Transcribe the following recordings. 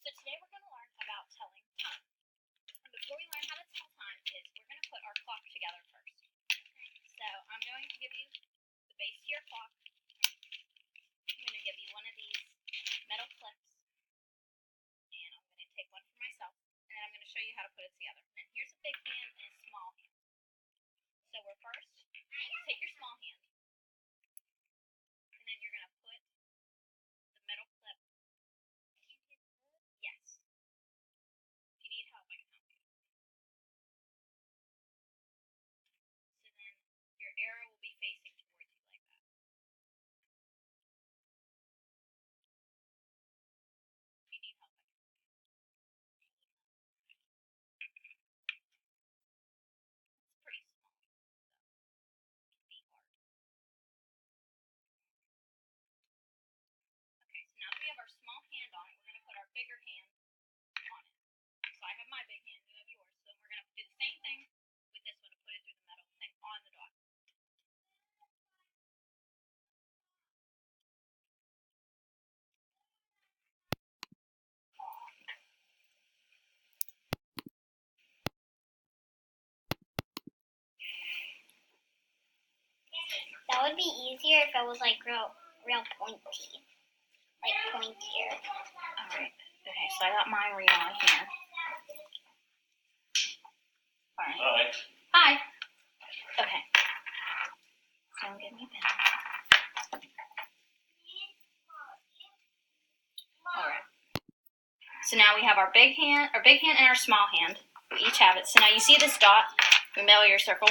So today we're going to learn about telling time. And before we learn how to tell time is we're going to put our clock together first. So I'm going to give you the base to your clock. I'm going to give you one of these metal clips. And I'm going to take one for myself. And then I'm going to show you how to put it together. And here's a big hand and a small hand. So we're first, take your small hand. And then you're going to put the metal clip. Yes. If you need help, I can help you. So then your arrow will be facing towards you like that. If you need help, I can help you. It's pretty small, so it can be hard. Okay, so now that we have our small hand on it, we're going to put our bigger hand on it. So I have my big hand, you have yours. So we're going to do the same thing with this one to put it through the metal thing on the dot. That would be easier if it was like real pointy. Like pointier. Alright. Okay, so I got mine real on here. Alright. Hi. Okay. So give me a pen. Alright. So now we have our big hand and our small hand. We each have it. So now you see this dot in the middle of your circle?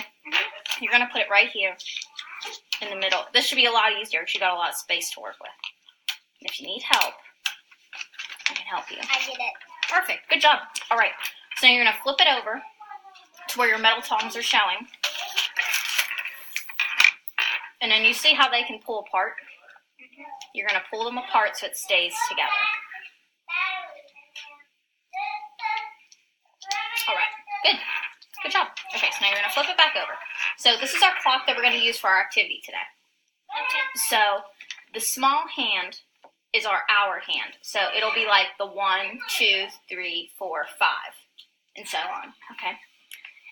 You're going to put it right here in the middle. This should be a lot easier because you got a lot of space to work with. And if you need help, I can help you. I get it. Perfect. Good job. All right. So now you're going to flip it over to where your metal tongs are showing. And then you see how they can pull apart? You're going to pull them apart so it stays together. All right. Good. Good job. Okay, so now you're going to flip it back over. So this is our clock that we're going to use for our activity today. Okay. So the small hand is our hour hand. So it'll be like the 1, 2, 3, 4, 5, and so on. Okay.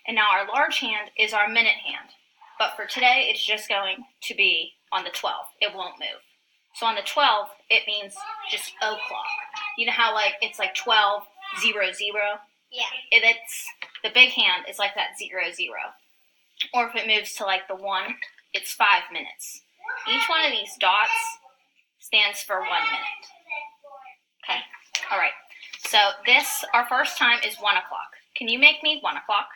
And now our large hand is our minute hand. But for today, it's just going to be on the 12. It won't move. So on the 12, it means just o'clock. You know how like it's like 12, 0, 0? Yeah. It's the big hand is like that 0, 0. Or if it moves to like the 1, it's 5 minutes. Each one of these dots stands for 1 minute. Okay. All right. So this, our first time is 1 o'clock. Can you make me 1 o'clock?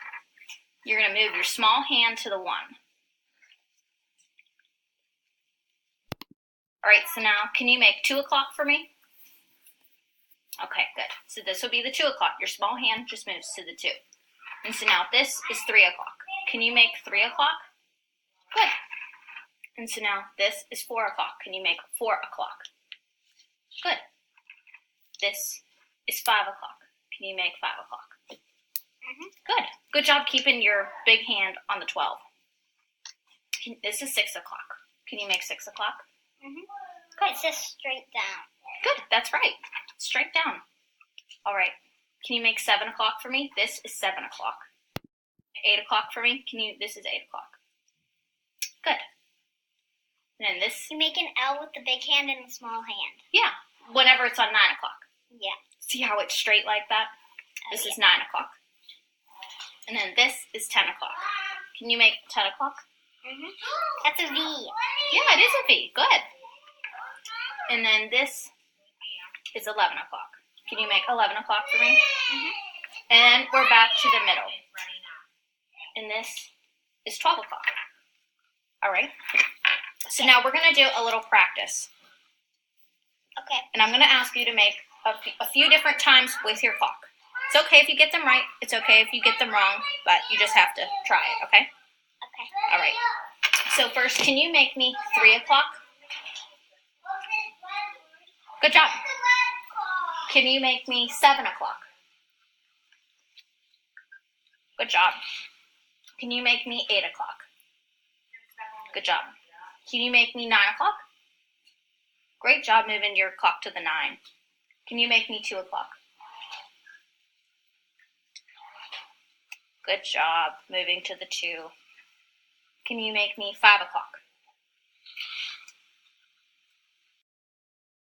You're going to move your small hand to the 1. All right. So now, can you make 2 o'clock for me? Okay, good. So this will be the 2 o'clock. Your small hand just moves to the 2. And so now this is 3 o'clock. Can you make 3 o'clock? Good. And so now this is 4 o'clock. Can you make 4 o'clock? Good. This is 5 o'clock. Can you make 5 o'clock? Good. Good job keeping your big hand on the 12. This is 6 o'clock. Can you make 6 o'clock? Good. It's just straight down. Good. That's right. Straight down. All right. Can you make 7 o'clock for me? This is 7 o'clock. 8 o'clock for me? This is 8 o'clock. Good. And then this. You make an L with the big hand and the small hand. Yeah. Whenever it's on 9 o'clock. Yeah. See how it's straight like that? This is 9 o'clock. And then this is 10 o'clock. Can you make 10 o'clock? That's a V. Yeah, it is a V. Good. And then this is 11 o'clock. Can you make 11 o'clock for me? And we're back to the middle. And this is 12 o'clock. All right. So now we're going to do a little practice. Okay. And I'm going to ask you to make a few different times with your clock. It's okay if you get them right. It's okay if you get them wrong, but you just have to try it, okay? Okay. All right. So first, can you make me 3 o'clock? Good job. Can you make me 7 o'clock? Good job. Can you make me 8 o'clock? Good job. Can you make me 9 o'clock? Great job moving your clock to the 9. Can you make me 2 o'clock? Good job. Moving to the 2. Can you make me 5 o'clock?